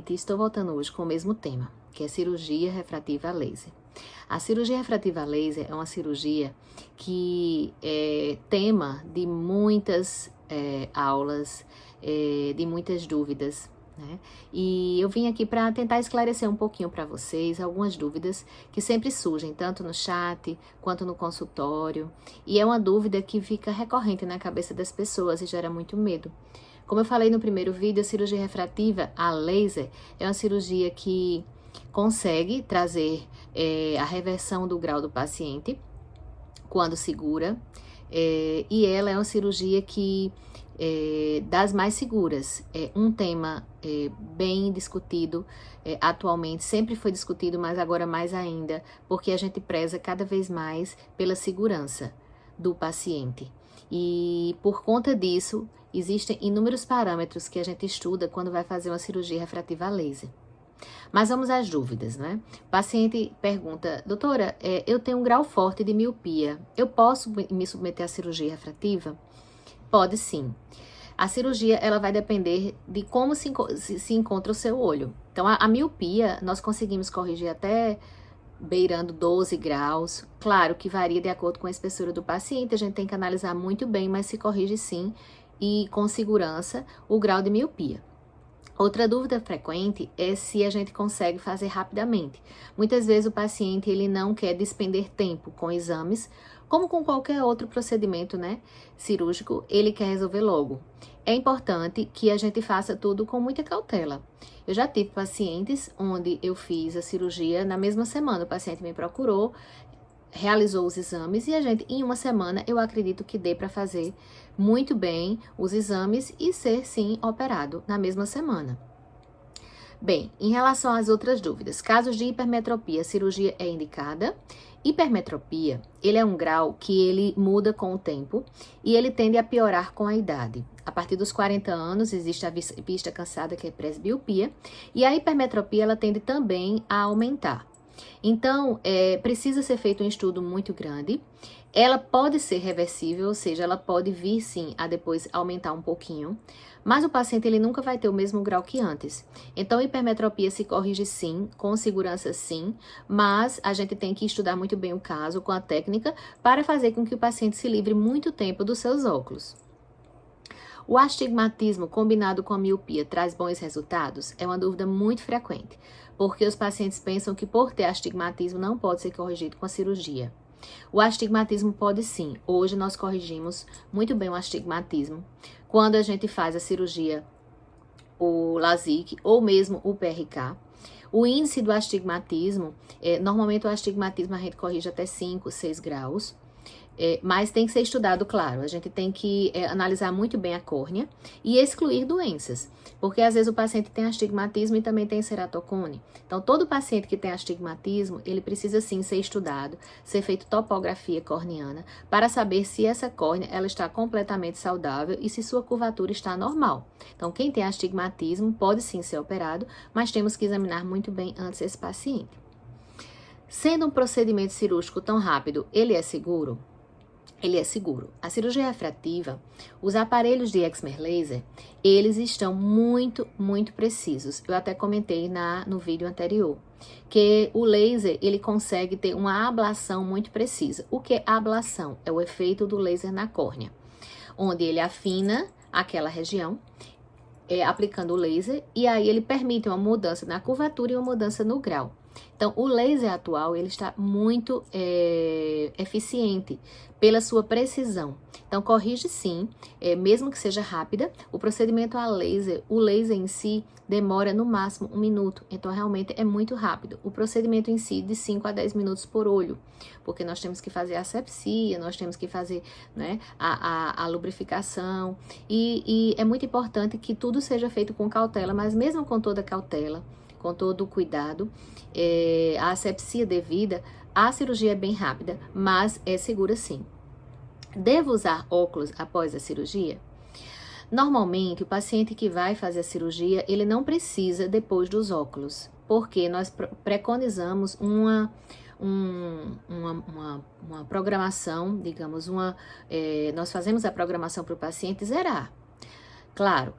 novamente estou voltando hoje com o mesmo tema, que é cirurgia refrativa a laser. A cirurgia refrativa a laser é uma cirurgia que é tema de muitas aulas, de muitas dúvidas, né? E eu vim aqui para tentar esclarecer um pouquinho para vocês algumas dúvidas que sempre surgem, tanto no chat quanto no consultório, e é uma dúvida que fica recorrente na cabeça das pessoas e gera muito medo. Como eu falei no primeiro vídeo, a cirurgia refrativa a laser é uma cirurgia que consegue trazer a reversão do grau do paciente quando segura, e ela é uma cirurgia que das mais seguras. É um tema bem discutido atualmente, sempre foi discutido, mas agora mais ainda, porque a gente preza cada vez mais pela segurança do paciente. E por conta disso, existem inúmeros parâmetros que a gente estuda quando vai fazer uma cirurgia refrativa a laser. Mas vamos às dúvidas, né? O paciente pergunta, doutora, eu tenho um grau forte de miopia, eu posso me submeter à cirurgia refrativa? Pode sim. A cirurgia, ela vai depender de como se encontra o seu olho. Então, a miopia, nós conseguimos corrigir até beirando 12 graus. Claro que varia de acordo com a espessura do paciente, a gente tem que analisar muito bem, mas se corrige sim e com segurança o grau de miopia. Outra dúvida frequente é se a gente consegue fazer rapidamente. Muitas vezes o paciente ele não quer despender tempo com exames, como com qualquer outro procedimento, né, cirúrgico, ele quer resolver logo. É importante que a gente faça tudo com muita cautela. Eu já tive pacientes onde eu fiz a cirurgia na mesma semana, o paciente me procurou, realizou os exames e a gente, em uma semana, eu acredito que dê para fazer muito bem os exames e ser, sim, operado na mesma semana. Bem, em relação às outras dúvidas, casos de hipermetropia, a cirurgia é indicada? Hipermetropia, ele é um grau que ele muda com o tempo e ele tende a piorar com a idade. A partir dos 40 anos, existe a vista cansada, que é presbiopia, e a hipermetropia, ela tende também a aumentar. Então, precisa ser feito um estudo muito grande. Ela pode ser reversível, ou seja, ela pode vir sim a depois aumentar um pouquinho, mas o paciente ele nunca vai ter o mesmo grau que antes. Então, a hipermetropia se corrige sim, com segurança sim, mas a gente tem que estudar muito bem o caso com a técnica para fazer com que o paciente se livre muito tempo dos seus óculos. O astigmatismo combinado com a miopia traz bons resultados? É uma dúvida muito frequente, porque os pacientes pensam que por ter astigmatismo não pode ser corrigido com a cirurgia. O astigmatismo pode sim. Hoje nós corrigimos muito bem o astigmatismo quando a gente faz a cirurgia, o LASIK ou mesmo o PRK. O índice do astigmatismo, normalmente o astigmatismo a gente corrige até 5, 6 graus. Mas tem que ser estudado, claro, a gente tem que analisar muito bem a córnea e excluir doenças, porque às vezes o paciente tem astigmatismo e também tem ceratocone. Então, todo paciente que tem astigmatismo, ele precisa sim ser estudado, ser feito topografia corneana, para saber se essa córnea ela está completamente saudável e se sua curvatura está normal. Então, quem tem astigmatismo pode sim ser operado, mas temos que examinar muito bem antes esse paciente. Sendo um procedimento cirúrgico tão rápido, ele é seguro? Ele é seguro. A cirurgia refrativa, os aparelhos de excimer laser, eles estão muito, muito precisos. Eu até comentei no vídeo anterior, que o laser, ele consegue ter uma ablação muito precisa. O que é ablação? É o efeito do laser na córnea, onde ele afina aquela região, aplicando o laser, e aí ele permite uma mudança na curvatura e uma mudança no grau. Então, o laser atual, ele está muito eficiente pela sua precisão. Então, corrige sim, mesmo que seja rápida. O procedimento a laser, o laser em si, demora no máximo 1 minuto. Então, realmente é muito rápido. O procedimento em si, de 5 a 10 minutos por olho. Porque nós temos que fazer a asepsia, nós temos que fazer, né, a lubrificação. E é muito importante que tudo seja feito com cautela, mas mesmo com toda cautela, com todo o cuidado, a asepsia devida, a cirurgia é bem rápida, mas é segura sim. Devo usar óculos após a cirurgia? Normalmente, o paciente que vai fazer a cirurgia, ele não precisa depois dos óculos, porque nós preconizamos uma programação, digamos, nós fazemos a programação para o paciente zerar. Claro,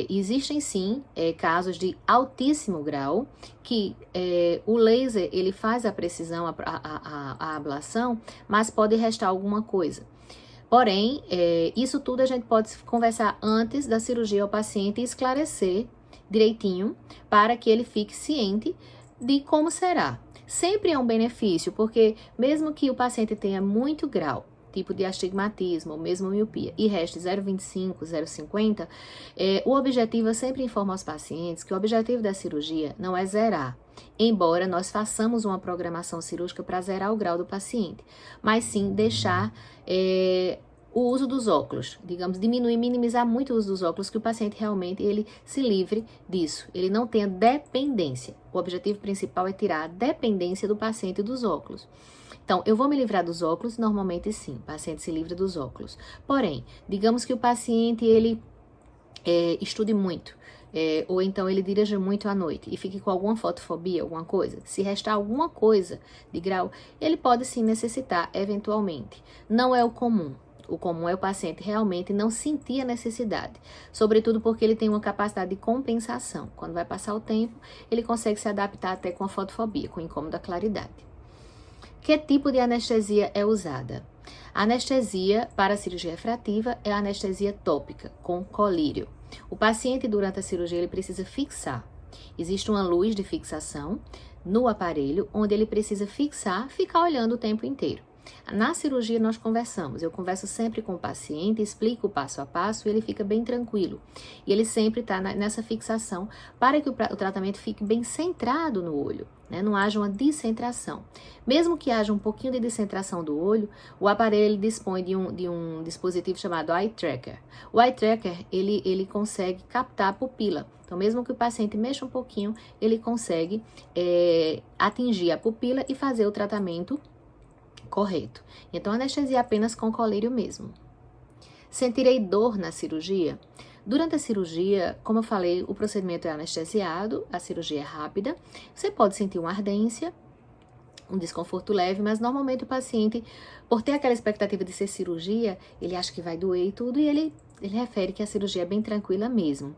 existem sim casos de altíssimo grau que o laser ele faz a precisão, a ablação, mas pode restar alguma coisa. Porém, isso tudo a gente pode conversar antes da cirurgia ao paciente e esclarecer direitinho para que ele fique ciente de como será. Sempre é um benefício, porque mesmo que o paciente tenha muito grau, tipo de astigmatismo ou mesmo miopia, e reste 0,25, 0,50, o objetivo, eu sempre informo aos pacientes que o objetivo da cirurgia não é zerar, embora nós façamos uma programação cirúrgica para zerar o grau do paciente, mas sim deixar o uso dos óculos, digamos, diminuir, minimizar muito o uso dos óculos, que o paciente realmente ele se livre disso, ele não tenha dependência. O objetivo principal é tirar a dependência do paciente dos óculos. Então, eu vou me livrar dos óculos? Normalmente sim, o paciente se livra dos óculos. Porém, digamos que o paciente ele estude muito, ou então ele dirija muito à noite e fique com alguma fotofobia, alguma coisa. Se restar alguma coisa de grau, ele pode sim necessitar eventualmente. Não é o comum. O comum é o paciente realmente não sentir a necessidade, sobretudo porque ele tem uma capacidade de compensação. Quando vai passar o tempo, ele consegue se adaptar até com a fotofobia, com o incômodo da claridade. Que tipo de anestesia é usada? A anestesia para a cirurgia refrativa é a anestesia tópica, com colírio. O paciente, durante a cirurgia, ele precisa fixar. Existe uma luz de fixação no aparelho, onde ele precisa fixar, ficar olhando o tempo inteiro. Na cirurgia nós conversamos, eu converso sempre com o paciente, explico o passo a passo e ele fica bem tranquilo. E ele sempre está nessa fixação para que o tratamento fique bem centrado no olho, né? Não haja uma descentração. Mesmo que haja um pouquinho de descentração do olho, o aparelho ele dispõe de um dispositivo chamado Eye Tracker. O Eye Tracker ele consegue captar a pupila. Então, mesmo que o paciente mexa um pouquinho, ele consegue atingir a pupila e fazer o tratamento correto. Então, anestesia apenas com colírio mesmo. Sentirei dor na cirurgia? Durante a cirurgia, como eu falei, o procedimento é anestesiado, a cirurgia é rápida. Você pode sentir uma ardência, um desconforto leve, mas normalmente o paciente, por ter aquela expectativa de ser cirurgia, ele acha que vai doer e tudo, e ele refere que a cirurgia é bem tranquila mesmo.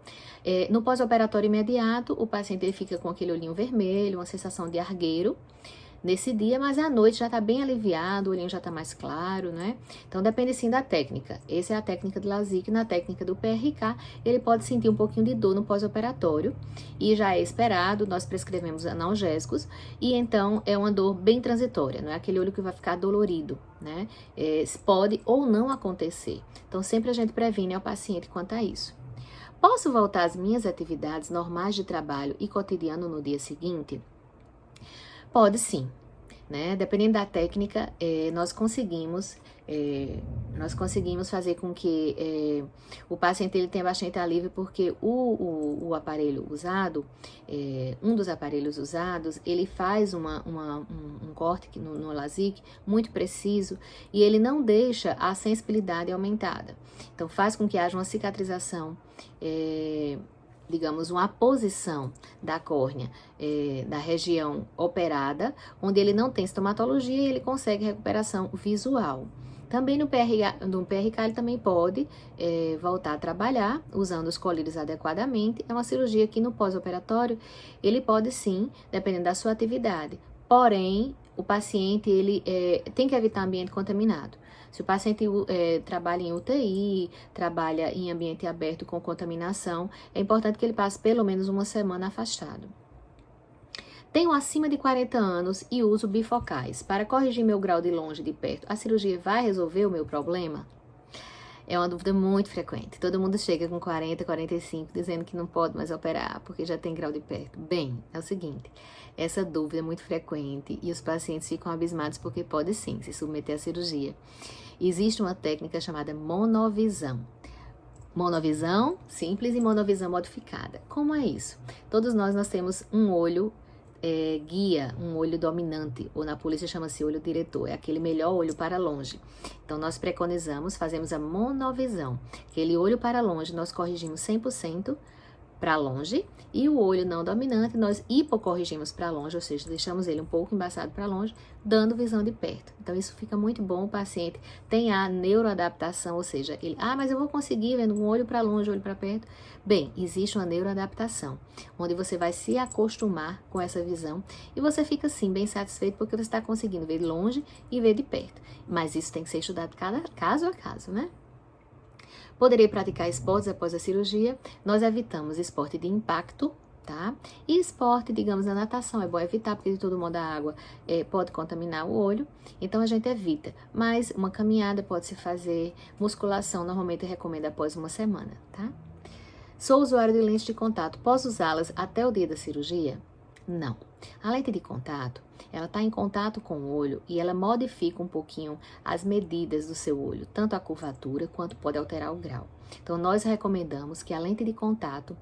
No pós-operatório imediato, o paciente ele fica com aquele olhinho vermelho, uma sensação de argueiro nesse dia, mas à noite já está bem aliviado, o olhinho já está mais claro, né? Então depende sim da técnica. Essa é a técnica do LASIK. Na técnica do PRK, ele pode sentir um pouquinho de dor no pós-operatório e já é esperado, nós prescrevemos analgésicos e então é uma dor bem transitória, não é aquele olho que vai ficar dolorido, né? Pode ou não acontecer. Então sempre a gente previne ao paciente quanto a isso. Posso voltar às minhas atividades normais de trabalho e cotidiano no dia seguinte? Pode sim, né? Dependendo da técnica, nós conseguimos fazer com que o paciente ele tenha bastante alívio, porque o aparelho usado, um dos aparelhos usados, ele faz um corte no LASIK muito preciso e ele não deixa a sensibilidade aumentada. Então faz com que haja uma cicatrização, digamos, uma posição da córnea da região operada, onde ele não tem sintomatologia e ele consegue recuperação visual. Também no PRK ele também pode voltar a trabalhar usando os colírios adequadamente. É uma cirurgia que no pós-operatório ele pode sim, dependendo da sua atividade. Porém, o paciente ele tem que evitar ambiente contaminado. Se o paciente trabalha em UTI, trabalha em ambiente aberto com contaminação, é importante que ele passe pelo menos uma semana afastado. Tenho acima de 40 anos e uso bifocais. Para corrigir meu grau de longe e de perto, a cirurgia vai resolver o meu problema? É uma dúvida muito frequente. Todo mundo chega com 40, 45, dizendo que não pode mais operar porque já tem grau de perto. Bem, é o seguinte, essa dúvida é muito frequente e os pacientes ficam abismados porque pode sim se submeter à cirurgia. Existe uma técnica chamada monovisão. Monovisão simples e monovisão modificada. Como é isso? Todos nós temos um olho guia, um olho dominante, ou na polícia chama-se olho diretor, é aquele melhor olho para longe. Então nós preconizamos, fazemos a monovisão, aquele olho para longe, nós corrigimos 100% para longe, e o olho não dominante nós hipocorrigimos para longe, ou seja, deixamos ele um pouco embaçado para longe, dando visão de perto. Então isso fica muito bom, o paciente tem a neuroadaptação, ou seja, ele, mas eu vou conseguir vendo um olho para longe, olho para perto. Bem, existe uma neuroadaptação, onde você vai se acostumar com essa visão e você fica assim bem satisfeito porque você está conseguindo ver de longe e ver de perto. Mas isso tem que ser estudado caso a caso, né? Poderei praticar esportes após a cirurgia. Nós evitamos esporte de impacto, tá? E esporte, digamos, a natação é bom evitar, porque de todo modo a água pode contaminar o olho, então a gente evita. Mas uma caminhada pode se fazer, musculação normalmente recomenda após uma semana, tá? Sou usuário de lentes de contato, posso usá-las até o dia da cirurgia? Não. A lente de contato, ela está em contato com o olho e ela modifica um pouquinho as medidas do seu olho, tanto a curvatura quanto pode alterar o grau. Então, nós recomendamos que a lente de contato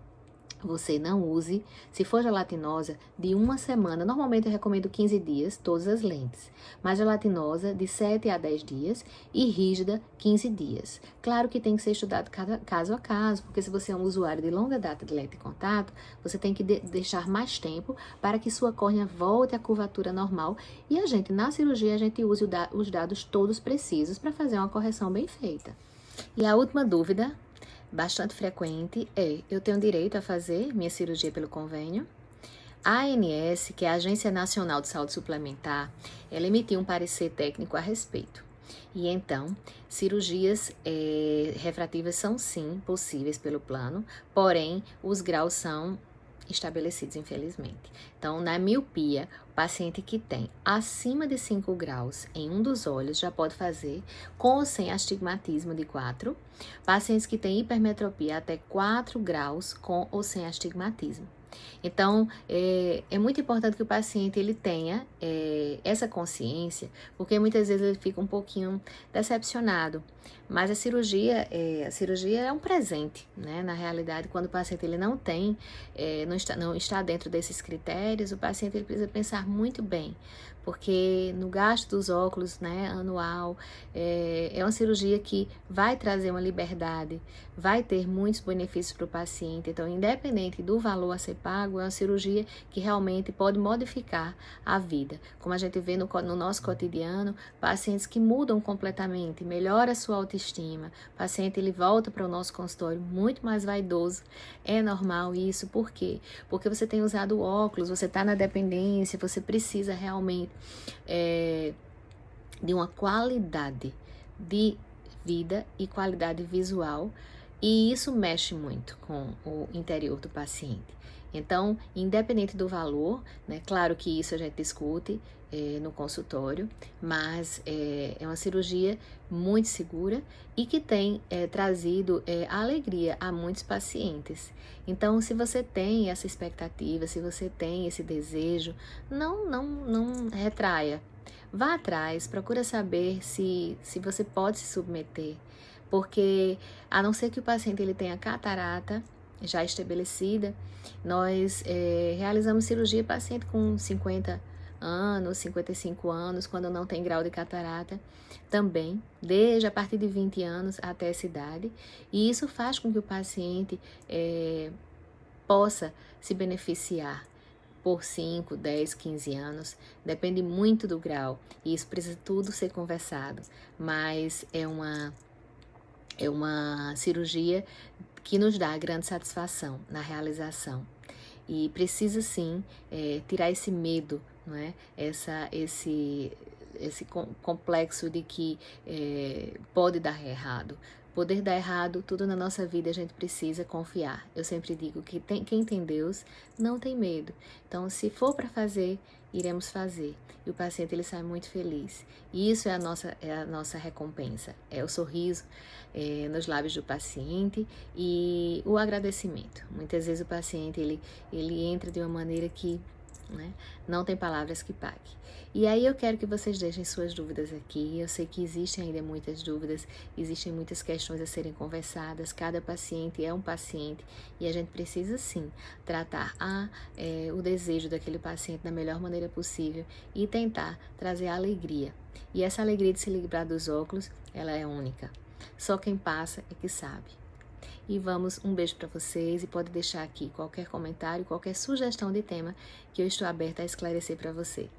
você não use, se for gelatinosa, de uma semana. Normalmente eu recomendo 15 dias, todas as lentes. Mas gelatinosa, de 7 a 10 dias e rígida, 15 dias. Claro que tem que ser estudado caso a caso, porque se você é um usuário de longa data de lente de contato, você tem que deixar mais tempo para que sua córnea volte à curvatura normal. E a gente, na cirurgia, a gente use os dados todos precisos para fazer uma correção bem feita. E a última dúvida, bastante frequente, eu tenho direito a fazer minha cirurgia pelo convênio? A ANS, que é a Agência Nacional de Saúde Suplementar, ela emitiu um parecer técnico a respeito. E então, cirurgias refrativas são sim possíveis pelo plano, porém, os graus são estabelecidos, infelizmente. Então, na miopia, o paciente que tem acima de 5 graus em um dos olhos já pode fazer, com ou sem astigmatismo de 4. Pacientes que têm hipermetropia até 4 graus, com ou sem astigmatismo. Então, é muito importante que o paciente ele tenha essa consciência, porque muitas vezes ele fica um pouquinho decepcionado. Mas a cirurgia é um presente, né? Na realidade, quando o paciente ele não tem, não está dentro desses critérios, o paciente ele precisa pensar muito bem, porque no gasto dos óculos, né, anual, é uma cirurgia que vai trazer uma liberdade, vai ter muitos benefícios para o paciente. Então, independente do valor a ser pago, é uma cirurgia que realmente pode modificar a vida. Como a gente vê no nosso cotidiano, pacientes que mudam completamente, melhora a sua autoestima, o paciente ele volta para o nosso consultório muito mais vaidoso. É normal isso, por quê? Porque você tem usado óculos, você está na dependência, você precisa realmente de uma qualidade de vida e qualidade visual, e isso mexe muito com o interior do paciente. Então, independente do valor, né, claro que isso a gente discute no consultório, mas é uma cirurgia muito segura e que tem trazido alegria a muitos pacientes. Então, se você tem essa expectativa, se você tem esse desejo, não retraia. Vá atrás, procura saber se você pode se submeter, porque a não ser que o paciente ele tenha catarata já estabelecida, nós realizamos cirurgia para paciente com 50 anos, 55 anos, quando não tem grau de catarata, também, desde a partir de 20 anos até essa idade, e isso faz com que o paciente possa se beneficiar por 5, 10, 15 anos, depende muito do grau, e isso precisa tudo ser conversado, mas é uma cirurgia que nos dá grande satisfação na realização. E precisa sim tirar esse medo, não é? Esse complexo de que pode dar errado. Poder dar errado, tudo na nossa vida a gente precisa confiar. Eu sempre digo que quem tem Deus não tem medo. Então, se for para fazer, iremos fazer. E o paciente ele sai muito feliz. E isso é a nossa recompensa. É o sorriso nos lábios do paciente e o agradecimento. Muitas vezes o paciente ele entra de uma maneira que não tem palavras que pague. E aí eu quero que vocês deixem suas dúvidas aqui. Eu sei que existem ainda muitas dúvidas, existem muitas questões a serem conversadas. Cada paciente é um paciente e a gente precisa sim tratar o desejo daquele paciente da melhor maneira possível e tentar trazer alegria. E essa alegria de se livrar dos óculos, ela é única. Só quem passa é que sabe. E um beijo para vocês e pode deixar aqui qualquer comentário, qualquer sugestão de tema que eu estou aberta a esclarecer para você.